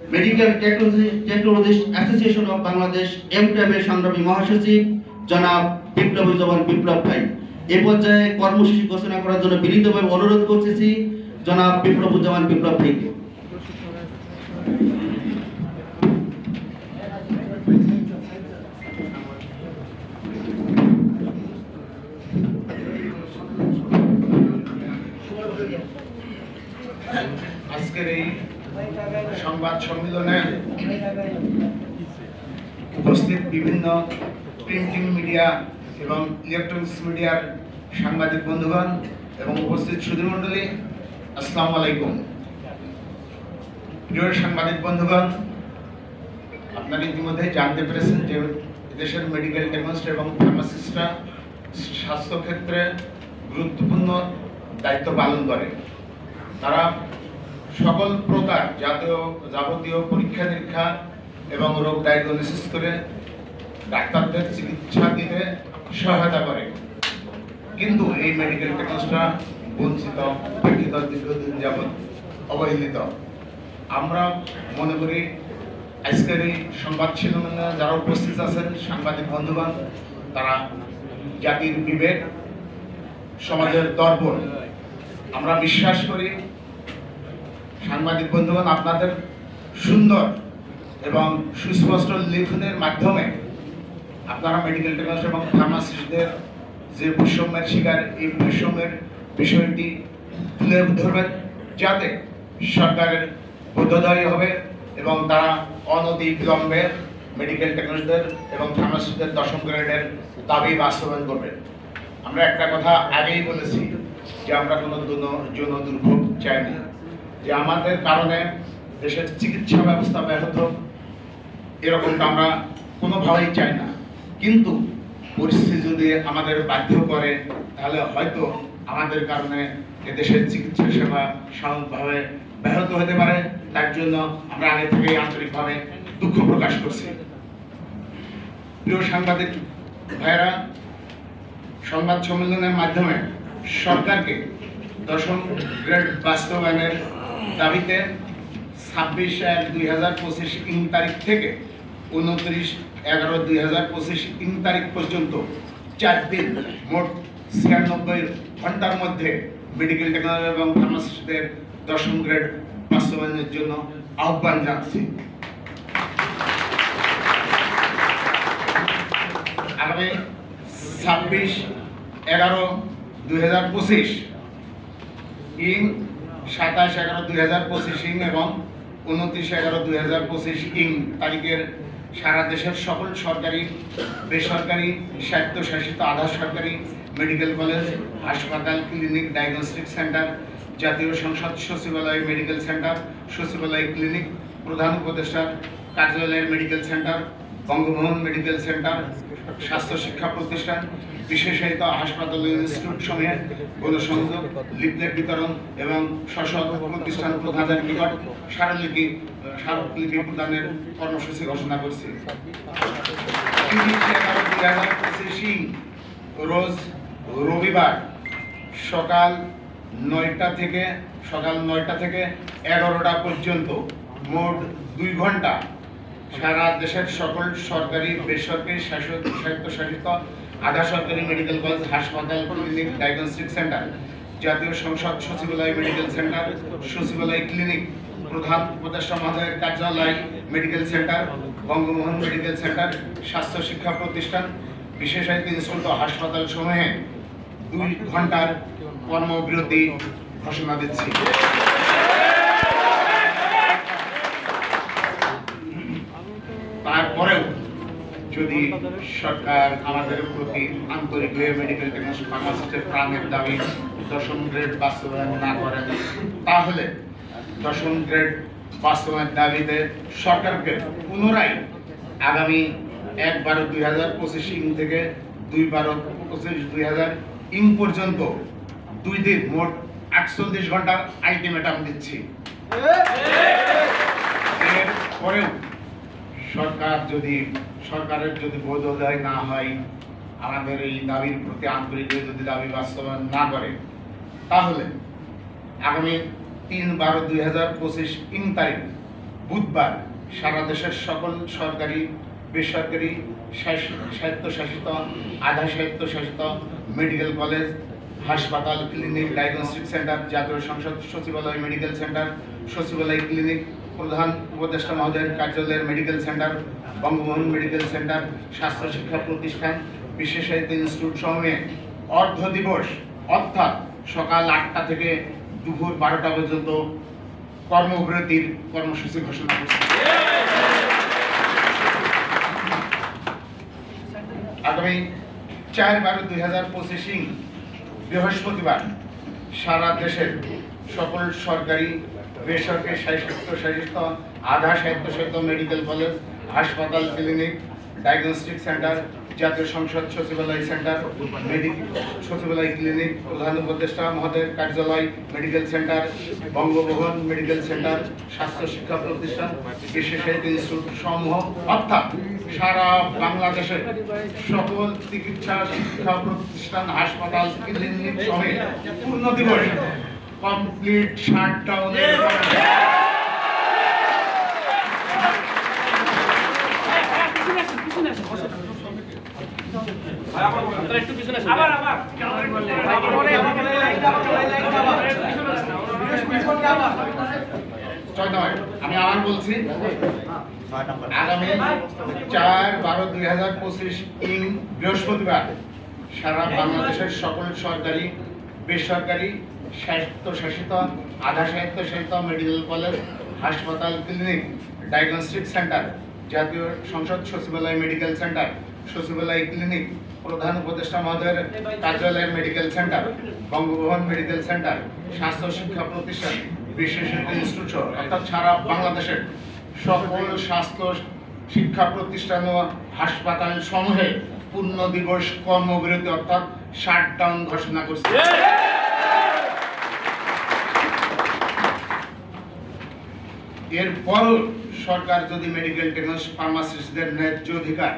Medical technologist association of Bangladesh এমট্যাবের সংগ্রামী মহাসচিব জনাব বিপ্লব বিপ্লব ভাই এ পর্যায়ে কর্মসূচি ঘোষণা করার জন্য বিনীতভাবে অনুরোধ করতেছি জনাব বিপ্লব ভাইকে। আজকের এই সংবাদ সম্মেলনে উপস্থিত বিভিন্ন প্রিন্টিং মিডিয়া এবং ইলেকট্রনিক্স মিডিয়ার সাংবাদিক বন্ধুগণ এবং উপস্থিত সুধীমণ্ডলী, আসসালামু আলাইকুম। প্রিয় সাংবাদিক বন্ধুগণ, আপনারা ইতিমধ্যে জানতে পেরেছেন যে দেশের মেডিকেল টেকনোলজিস্ট এবং ফার্মাসিস্টরা স্বাস্থ্য ক্ষেত্রে গুরুত্বপূর্ণ দায়িত্ব পালন করে। তারা সকল প্রকার যাবতীয় পরীক্ষা নিরীক্ষা এবং রোগ ডায়াগনোসিস করে ডাক্তারদের চিকিৎসা দিতে সহায়তা করে। কিন্তু এই মেডিকেল টেকনোলজিস্টরা বঞ্চিত, উপেক্ষিত, দীর্ঘদিন যাবৎ অবহেলিত। আমরা মনে করি আজকের এই সংবাদ সম্মেলনে যারা উপস্থিত আছেন সাংবাদিক বন্ধুগণ, তারা জাতির বিবেক, সমাজের দর্পণ। আমরা বিশ্বাস করি সাংবাদিক বন্ধুগণ আপনাদের সুন্দর এবং সুস্পষ্ট লেখনের মাধ্যমে আপনারা মেডিকেল টেকনোলজিস্ট এবং ফার্মাসিস্টদের যে বৈষম্যের শিকার, এই বৈষম্যের বিষয়টি তুলে ধরবেন, যাতে সরকারের বোধোদয় হবে এবং তারা অনতি বিলম্বে মেডিকেল টেকনোলজিস্টদের এবং ফার্মাসিস্টদের 10ম গ্রেডের দাবি বাস্তবায়ন করবেন। আমরা একটা কথা আগেই বলেছি যে আমরা কোনো যৌন দুর্ভোগ চাই না, যে আমাদের কারণে দেশের চিকিৎসা ব্যবস্থা ব্যাহত, এরকমটা আমরা কোনোভাবেই চাই না। কিন্তু পরিস্থিতি যদি আমাদের বাধ্য করে, তাহলে হয়তো আমাদের কারণে এদেশের চিকিৎসা সেবা স্বাভাবিকভাবে ব্যাহত হতে পারে। তার জন্য আমরা আগে থেকেই আন্তরিকভাবে দুঃখ প্রকাশ করছি। প্রিয় সাংবাদিক ভাইয়েরা, সংবাদ সম্মেলনের মাধ্যমে সরকারকে 10ম গ্রেড বাস্তবায়নের দাবিতে 26/1/2025 ইং তারিখ থেকে 29/11/2025 ইং তারিখ পর্যন্ত 4 দিন মোট 96 ঘন্টার মধ্যে মেডিকেল টেকনোলজি এবং ফার্মাসিস্টদের 10ম গ্রেড বাস্তবায়নের জন্য আহ্বান জানাচ্ছি। আগামী 26/11/2025 ইং 27/11/2025 ইং এবং 29/11/2025 ইং তারিখের সারা দেশের সকল সরকারি, বেসরকারি, স্বায়ত্তশাসিত, আধা সরকারি মেডিকেল কলেজ, হাসপাতাল, ক্লিনিক, ডায়াগনস্টিক সেন্টার, জাতীয় সংসদ সচিবালয় মেডিকেল সেন্টার, সচিবালয় ক্লিনিক, প্রধান উপদেষ্টার কার্যালয়ের medical centre, Bangabhaban medical centre, স্বাস্থ্য শিক্ষা প্রতিষ্ঠান, বিশেষায়িত হাসপাতাল, ইনস্টিটিউট সমূহে গণসংযোগ, লিফলেট বিতরণ এবং স্ব প্রতিষ্ঠান প্রধানের নিকট স্মারকলিপি প্রদানের কর্মসূচি ঘোষণা করছি। 30/11/2025 রোজ রবিবার সকাল 9টা থেকে 11টা পর্যন্ত মোট 2 ঘন্টা সারা দেশের সকল সরকারি, বেসরকারি, স্বায়ত্তশাসিত, আধা সরকারি মেডিকেল কলেজ, হাসপাতাল, ক্লিনিক, ডায়াগনস্টিক সেন্টার, জাতীয় সংসদ সচিবালয় মেডিকেল সেন্টার, সচিবালয় ক্লিনিক, প্রধান উপদেষ্টা মহোদয়ের কার্যালয় medical centre, Bangabhaban medical centre, স্বাস্থ্য শিক্ষা প্রতিষ্ঠান, বিশেষায়িত ইনস্টিটিউট, হাসপাতাল সমূহে 2 ঘন্টার কর্মবিরতি ঘোষণা দিচ্ছি। তারপরেও যদি সরকার আমাদের প্রতি আন্তরিক হয়ে মেডিকেল টেকনোলজি ফার্মাসিস্টের প্রাণের দাবি 10ম গ্রেড বাস্তবায়ন না করেন, তাহলে 10ম গ্রেড বাস্তবায়নের দাবিতে সরকারকে পুনরায় আগামী 1/12/2025 ইং থেকে 2/12/2025 ইং পর্যন্ত 2 দিন মোট 48 ঘন্টার আলটিমেটাম দিচ্ছি। এরপরেও সরকারের যদি বোধোদয় না হয়, আমাদের এই দাবির প্রতি আন্তরিক যদি দাবি বাস্তবায়ন না করে, তাহলে আগামী 3/12/2025 ইং তারিখ বুধবার সারা দেশের সকল সরকারি, বেসরকারি, স্বায়ত্তশাসিত, আধা স্বায়ত্তশাসিত মেডিকেল কলেজ, হাসপাতাল, ক্লিনিক, ডায়াগনস্টিক সেন্টার, জাতীয় সংসদ সচিবালয় মেডিকেল সেন্টার, সচিবালয় ক্লিনিক, প্রধান উপদেষ্টা মহোদয়ের কার্যালয়ের medical centre, Bangabandhu medical centre, স্বাস্থ্য শিক্ষা প্রতিষ্ঠান, বিশেষায়িত ইনস্টিটিউট সমূহে অর্ধ দিবস অর্থাৎ সকাল 8টা থেকে দুপুর 12টা পর্যন্ত কর্মবিরতির কর্মসূচি ঘোষণা করছে। আগামী 4/12/2025 বৃহস্পতিবার সারা দেশের সকল সরকারি, বেসরকারি, স্বায়ত্তশাসিত, আধা স্বায়ত্তশাসিত মেডিকেল কলেজ, হাসপাতাল, ক্লিনিক, ডায়াগনস্টিক সেন্টার, জাতীয় সংসদ সচিবালয় সেন্টার, সচিবালয় ক্লিনিক, প্রধান উপদেষ্টা মহোদয়ের কার্যালয় medical centre, Bangabhaban medical centre, স্বাস্থ্য শিক্ষা প্রতিষ্ঠান, বিশেষায়িত ইনস্টিটিউট সমূহ অর্থাৎ সারা বাংলাদেশের সকল চিকিৎসা শিক্ষা প্রতিষ্ঠান, হাসপাতাল, ক্লিনিক সমেত পূর্ণ দিবস কমপ্লিট শাটডাউনের আমি আবার বলছি, আগামী 4/12/2025 বৃহস্পতিবার সারা বাংলাদেশের সকল সরকারি, বেসরকারি, স্বায়ত্তশাসিত, আধা স্বায়ত্তশাসিত মেডিকেল কলেজ, হাসপাতাল, ক্লিনিক, ডায়াগনস্টিক সেন্টার, জাতীয় সংসদ সচিবালয় মেডিকেল সেন্টার, সচিবালয় ক্লিনিক, প্রধান উপদেষ্টা মহোদয়ের কার্যালয়ের medical centre, Bangabhaban medical centre, স্বাস্থ্য শিক্ষা প্রতিষ্ঠান, বিশেষায়িত ইনস্টিটিউট অর্থাৎ সারা বাংলাদেশের সকল স্বাস্থ্য শিক্ষা প্রতিষ্ঠান ও হাসপাতাল সমূহে পূর্ণ দিবস কর্মবিরতি অর্থাৎ শাটডাউন ঘোষণা করছে। এরপর সরকার যদি মেডিকেল টেকনোলজি ফার্মাসিস্টদের ন্যায্য অধিকার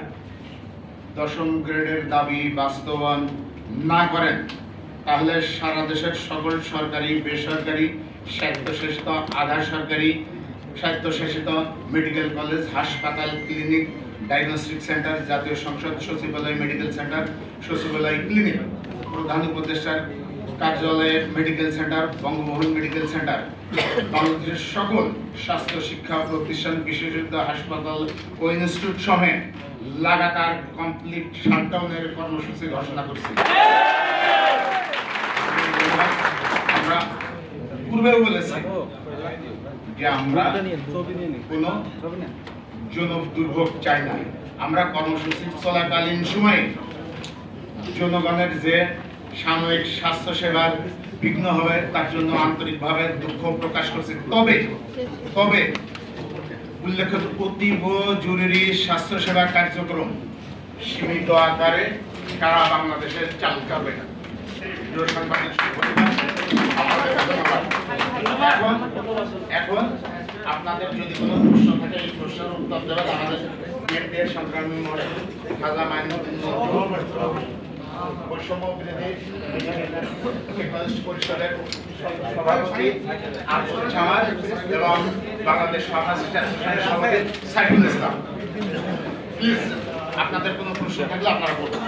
10ম গ্রেডের দাবি বাস্তবায়ন না করেন, তাহলে সারা দেশের সকল সরকারি, বেসরকারি, স্বায়ত্তশাসিত, আধা সরকারি, স্বায়ত্তশাসিত মেডিকেল কলেজ, হাসপাতাল, ক্লিনিক, ডায়াগনস্টিক সেন্টার, জাতীয় সংসদ সচিবালয় মেডিকেল সেন্টার, সচিবালয় ক্লিনিক, প্রধান উপদেষ্টার কার্যালয়ের medical centre, Bangabandhu medical centre, বাংলাদেশের সকল স্বাস্থ্য শিক্ষা প্রতিষ্ঠান, বিশেষায়িত হাসপাতাল ও ইনস্টিটিউট সমেত লাগাতার কমপ্লিট শাটডাউনের কর্মসূচি ঘোষণা করছি। আমরা পূর্বেও বলেছি যে আমরা কোনো জনদুর্ভোগ চাই না। আমরা কর্মসূচি চলাকালীন সময়ে জনগণের যে সাময়িক স্বাস্থ্য সেবার বিঘ্ন হবে তার জন্য আন্তরিকভাবে দুঃখ প্রকাশ করছি। তবে উল্লেখিত অতীব জরুরি স্বাস্থ্য সেবা কার্যক্রম সীমিত আকারে সারা বাংলাদেশে চালু হবে না। এখন আপনাদের যদি কোনো প্রশ্ন থাকে এই প্রশ্নের উত্তর দেবেন আমাদের বিএনপির সংগ্রামী খাজা মাইনুদ্দিন বৈষম্য বিরোধী পরিষদের সভাপতি আব্দুল জামাল এবং বাংলাদেশ ফার্মাসিস্ট অ্যাসোসিয়েশনের সভাপতি সাইফুল ইসলাম। প্লিজ আপনাদের কোনো প্রশ্ন থাকলে আপনারা বলুন।